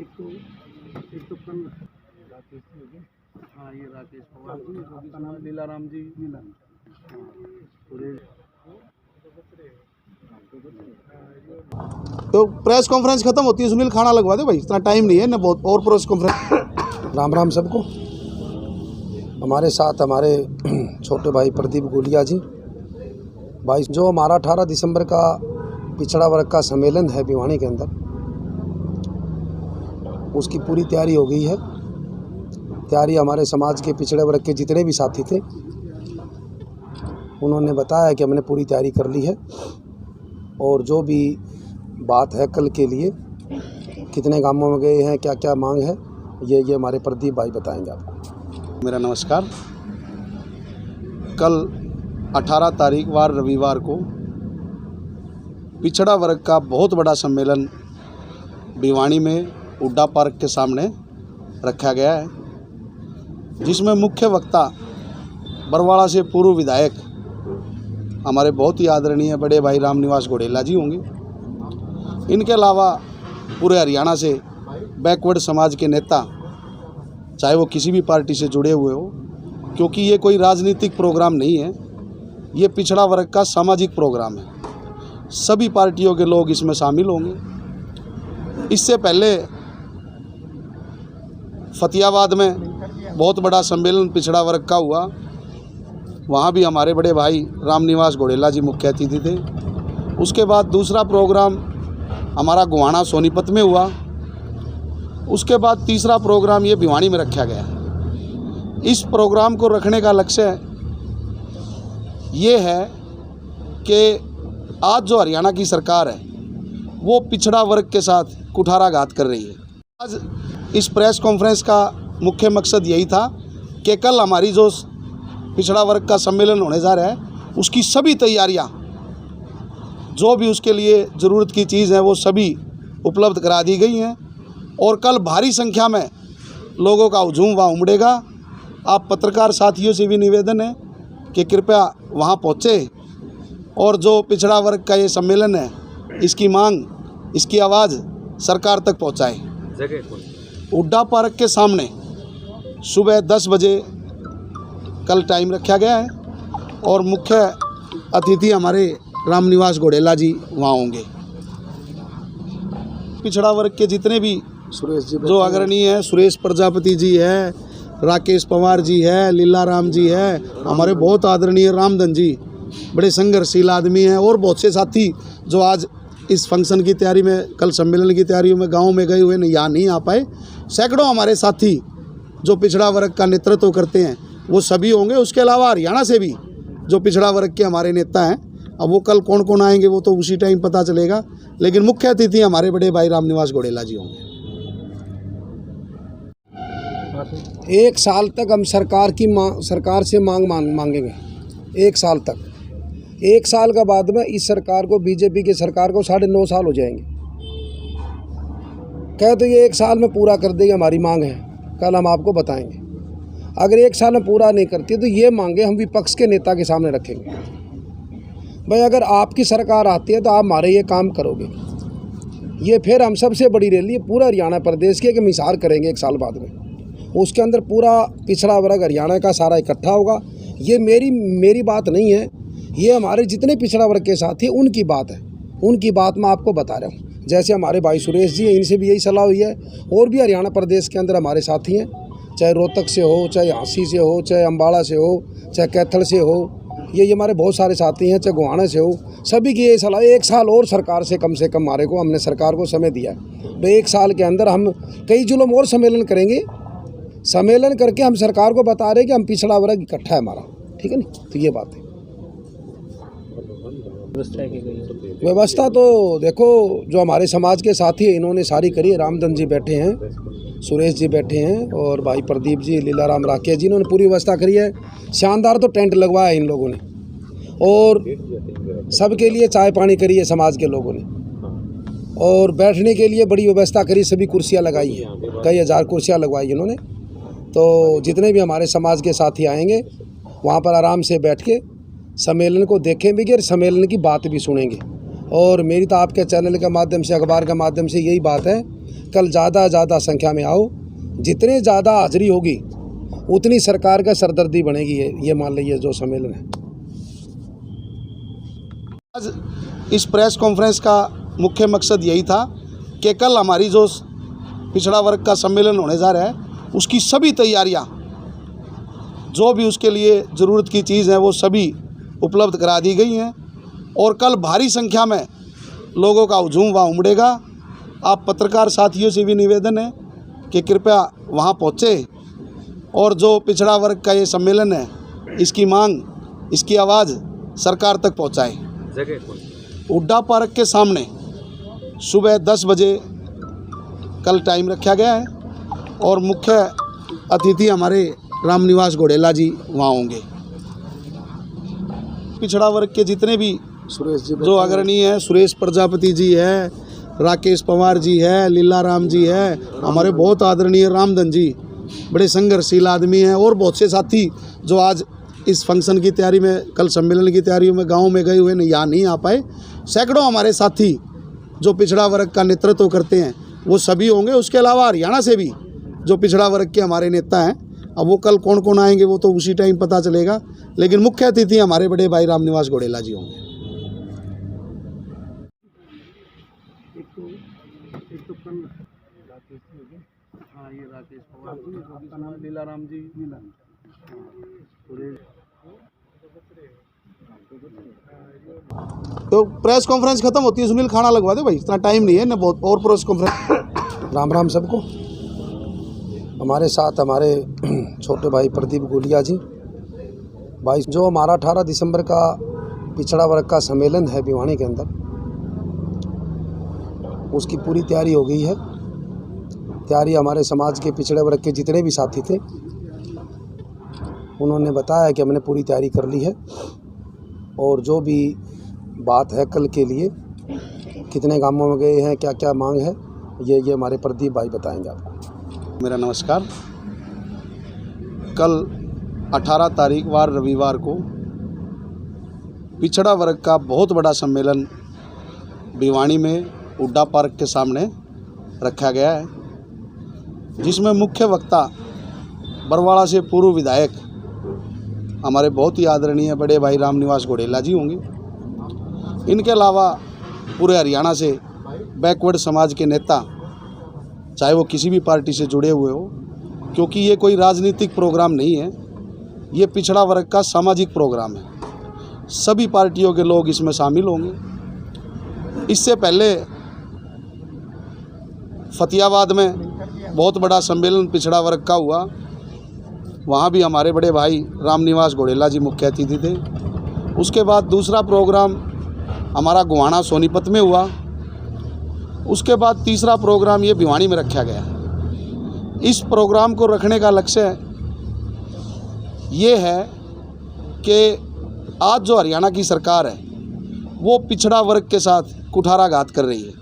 एक तो कल राकेश जी, हाँ ये राकेश पवार जी, आपका नाम लीलाराम जी, सुरेश। तो प्रेस कॉन्फ्रेंस खत्म होती है, सुनील खाना लगवा दे भाई, इतना टाइम नहीं है ना बहुत। और प्रेस कॉन्फ्रेंस। राम राम सबको। हमारे साथ हमारे छोटे भाई प्रदीप गोलिया जी। भाई जो हमारा 18 दिसंबर का पिछड़ा वर्ग का सम्मेलन है भिवानी के अंदर, उसकी पूरी तैयारी हो गई है। तैयारी हमारे समाज के पिछड़े वर्ग के जितने भी साथी थे उन्होंने बताया कि हमने पूरी तैयारी कर ली है, और जो भी बात है कल के लिए, कितने गांवों में गए हैं, क्या क्या मांग है, ये हमारे प्रदीप भाई बताएंगे आपको। मेरा नमस्कार। कल 18 तारीख वार रविवार को पिछड़ा वर्ग का बहुत बड़ा सम्मेलन भिवानी में हुड्डा पार्क के सामने रखा गया है, जिसमें मुख्य वक्ता बरवाड़ा से पूर्व विधायक हमारे बहुत ही आदरणीय बड़े भाई रामनिवास घोड़ेला जी होंगे। इनके अलावा पूरे हरियाणा से बैकवर्ड समाज के नेता, चाहे वो किसी भी पार्टी से जुड़े हुए हो, क्योंकि ये कोई राजनीतिक प्रोग्राम नहीं है, ये पिछड़ा वर्ग का सामाजिक प्रोग्राम है। सभी पार्टियों के लोग इसमें शामिल होंगे। इससे पहले फतेहाबाद में बहुत बड़ा सम्मेलन पिछड़ा वर्ग का हुआ, वहाँ भी हमारे बड़े भाई रामनिवास घोड़ेला जी मुख्य अतिथि थे। उसके बाद दूसरा प्रोग्राम हमारा गोहाना सोनीपत में हुआ। उसके बाद तीसरा प्रोग्राम ये भिवानी में रखा गया। इस प्रोग्राम को रखने का लक्ष्य ये है कि आज जो हरियाणा की सरकार है वो पिछड़ा वर्ग के साथ कुठाराघात कर रही है। आज इस प्रेस कॉन्फ्रेंस का मुख्य मकसद यही था कि कल हमारी जो पिछड़ा वर्ग का सम्मेलन होने जा रहा है उसकी सभी तैयारियां, जो भी उसके लिए ज़रूरत की चीज़ है वो सभी उपलब्ध करा दी गई हैं, और कल भारी संख्या में लोगों का हुजूम वहाँ उमड़ेगा। आप पत्रकार साथियों से भी निवेदन है कि कृपया वहाँ पहुँचे और जो पिछड़ा वर्ग का ये सम्मेलन है इसकी मांग, इसकी आवाज़ सरकार तक पहुँचाए। हुड्डा पार्क के सामने सुबह 10 बजे कल टाइम रखा गया है, और मुख्य अतिथि हमारे रामनिवास घोड़ेला जी वहाँ होंगे। पिछड़ा वर्ग के जितने भी सुरेश जी जो अग्रणी है, सुरेश प्रजापति जी है, राकेश पवार जी है, लीलाराम जी है, हमारे बहुत आदरणीय रामधन जी, बड़े संघर्षशील आदमी हैं, और बहुत से साथी जो आज इस फंक्शन की तैयारी में, कल सम्मेलन की तैयारी में गांव में गए हुए यहाँ नहीं आ पाए। सैकड़ों हमारे साथी जो पिछड़ा वर्ग का नेतृत्व करते हैं वो सभी होंगे। उसके अलावा हरियाणा से भी जो पिछड़ा वर्ग के हमारे नेता हैं, अब वो कल कौन कौन आएंगे वो तो उसी टाइम पता चलेगा, लेकिन मुख्य अतिथि हमारे बड़े भाई रामनिवास घोड़ेला जी होंगे। 1 साल तक हम सरकार से मांगेंगे। 1 साल तक। 1 साल के बाद में इस सरकार को, बीजेपी की सरकार को 9.5 साल हो जाएंगे। कहे तो ये 1 साल में पूरा कर देगी, हमारी मांग है, कल हम आपको बताएंगे। अगर 1 साल में पूरा नहीं करती तो ये मांगे हम विपक्ष के नेता के सामने रखेंगे। भाई अगर आपकी सरकार आती है तो आप हमारे ये काम करोगे, ये फिर हम सबसे बड़ी रैली पूरा हरियाणा प्रदेश की एक मिसाल करेंगे 1 साल बाद में। उसके अंदर पूरा पिछड़ा वर्ग हरियाणा का सारा इकट्ठा होगा। ये मेरी बात नहीं है, ये हमारे जितने पिछड़ा वर्ग के साथी उनकी बात है, उनकी बात मैं आपको बता रहा हूँ। जैसे हमारे भाई सुरेश जी हैं, इनसे भी यही सलाह हुई है, और भी हरियाणा प्रदेश के अंदर हमारे साथी हैं, चाहे रोहतक से हो, चाहे झांसी से हो, चाहे अम्बाड़ा से हो, चाहे कैथल से हो, ये हमारे बहुत सारे साथी हैं, चाहे गोहाना से हो। सभी की ये सलाह 1 साल और सरकार से कम हमारे को, हमने सरकार को समय दिया है। तो 1 साल के अंदर हम कई जुलूम और सम्मेलन करेंगे। सम्मेलन करके हम सरकार को बता रहे हैं कि हम पिछड़ा वर्ग इकट्ठा है हमारा, ठीक है ना। तो ये बात है। व्यवस्था तो देखो, जो हमारे समाज के साथी हैं इन्होंने सारी करी है। रामधन जी बैठे हैं, सुरेश जी बैठे हैं, और भाई प्रदीप जी, लीलाराम, राकेश जी, इन्होंने पूरी व्यवस्था करी है। शानदार तो टेंट लगवाया है इन लोगों ने, और सबके लिए चाय पानी करी है समाज के लोगों ने, और बैठने के लिए बड़ी व्यवस्था करी, सभी कुर्सियां लगाई हैं, कई हज़ार कुर्सियां लगवाई इन्होंने। तो जितने भी हमारे समाज के साथी आएंगे वहाँ पर आराम से बैठ के सम्मेलन को देखें भी और सम्मेलन की बात भी सुनेंगे। और मेरी तो आपके चैनल के माध्यम से, अखबार के माध्यम से यही बात है कल ज़्यादा संख्या में आओ, जितने ज़्यादा हाजिरी होगी उतनी सरकार का सरदर्दी बनेगी। ये मान लीजिए जो सम्मेलन है। आज इस प्रेस कॉन्फ्रेंस का मुख्य मकसद यही था कि कल हमारी जो पिछड़ा वर्ग का सम्मेलन होने जा रहा है उसकी सभी तैयारियां, जो भी उसके लिए ज़रूरत की चीज़ है वो सभी उपलब्ध करा दी गई हैं और कल भारी संख्या में लोगों का हुजूम वहाँ उमड़ेगा। आप पत्रकार साथियों से भी निवेदन है कि कृपया वहाँ पहुँचे और जो पिछड़ा वर्ग का ये सम्मेलन है इसकी मांग, इसकी आवाज़ सरकार तक पहुँचाए। हुड्डा पार्क के सामने सुबह 10 बजे कल टाइम रखा गया है और मुख्य अतिथि हमारे रामनिवास घोड़ेला जी वहाँ होंगे। पिछड़ा वर्ग के जितने भी सुरेश जी जो अग्रणी है, सुरेश प्रजापति जी है, राकेश पवार जी है, लीलाराम जी है, हमारे बहुत आदरणीय रामधन जी, बड़े संघर्षशील आदमी हैं और बहुत से साथी जो आज इस फंक्शन की तैयारी में, कल सम्मेलन की तैयारियों में गांव में गए हुए यहाँ नहीं आ पाए। सैकड़ों हमारे साथी जो पिछड़ा वर्ग का नेतृत्व करते हैं वो सभी होंगे। उसके अलावा हरियाणा से भी जो पिछड़ा वर्ग के हमारे नेता हैं, अब वो कल कौन कौन आएंगे वो तो उसी टाइम पता चलेगा, लेकिन मुख्य अतिथि हमारे बड़े भाई रामनिवास घोड़ेला जी होंगे। एक तो कल राकेश जी हो गए। हाँ, ये राकेश पवार जी, आपका नाम लीलाराम जी, सुरेश। तो प्रेस कॉन्फ्रेंस खत्म होती है, सुनील खाना लगवा दे भाई, इतना टाइम नहीं है ना बहुत और प्रेस कॉन्फ्रेंस। राम राम सबको। हमारे साथ हमारे छोटे भाई प्रदीप गोलिया जी, भाई जो हमारा 18 दिसंबर का पिछड़ा वर्ग का सम्मेलन है भिवानी के अंदर, उसकी पूरी तैयारी हो गई है। तैयारी हमारे समाज के पिछड़े वर्ग के जितने भी साथी थे उन्होंने बताया कि हमने पूरी तैयारी कर ली है और जो भी बात है कल के लिए, कितने गांवों में गए हैं, क्या क्या मांग है, ये हमारे प्रदीप भाई बताएंगे आपको। मेरा नमस्कार। कल 18 तारीख वार रविवार को पिछड़ा वर्ग का बहुत बड़ा सम्मेलन भिवानी में हुड्डा पार्क के सामने रखा गया है, जिसमें मुख्य वक्ता बरवाड़ा से पूर्व विधायक हमारे बहुत ही आदरणीय बड़े भाई रामनिवास घोड़ेला जी होंगे। इनके अलावा पूरे हरियाणा से बैकवर्ड समाज के नेता, चाहे वो किसी भी पार्टी से जुड़े हुए हो, क्योंकि ये कोई राजनीतिक प्रोग्राम नहीं है, ये पिछड़ा वर्ग का सामाजिक प्रोग्राम है। सभी पार्टियों के लोग इसमें शामिल होंगे। इससे पहले फतेहाबाद में बहुत बड़ा सम्मेलन पिछड़ा वर्ग का हुआ, वहाँ भी हमारे बड़े भाई रामनिवास घोड़ेला जी मुख्य अतिथि थे। उसके बाद दूसरा प्रोग्राम हमारा गोहाना सोनीपत में हुआ। उसके बाद तीसरा प्रोग्राम ये भिवानी में रखा गया। इस प्रोग्राम को रखने का लक्ष्य ये है कि आज जो हरियाणा की सरकार है वो पिछड़ा वर्ग के साथ कुठाराघात कर रही है।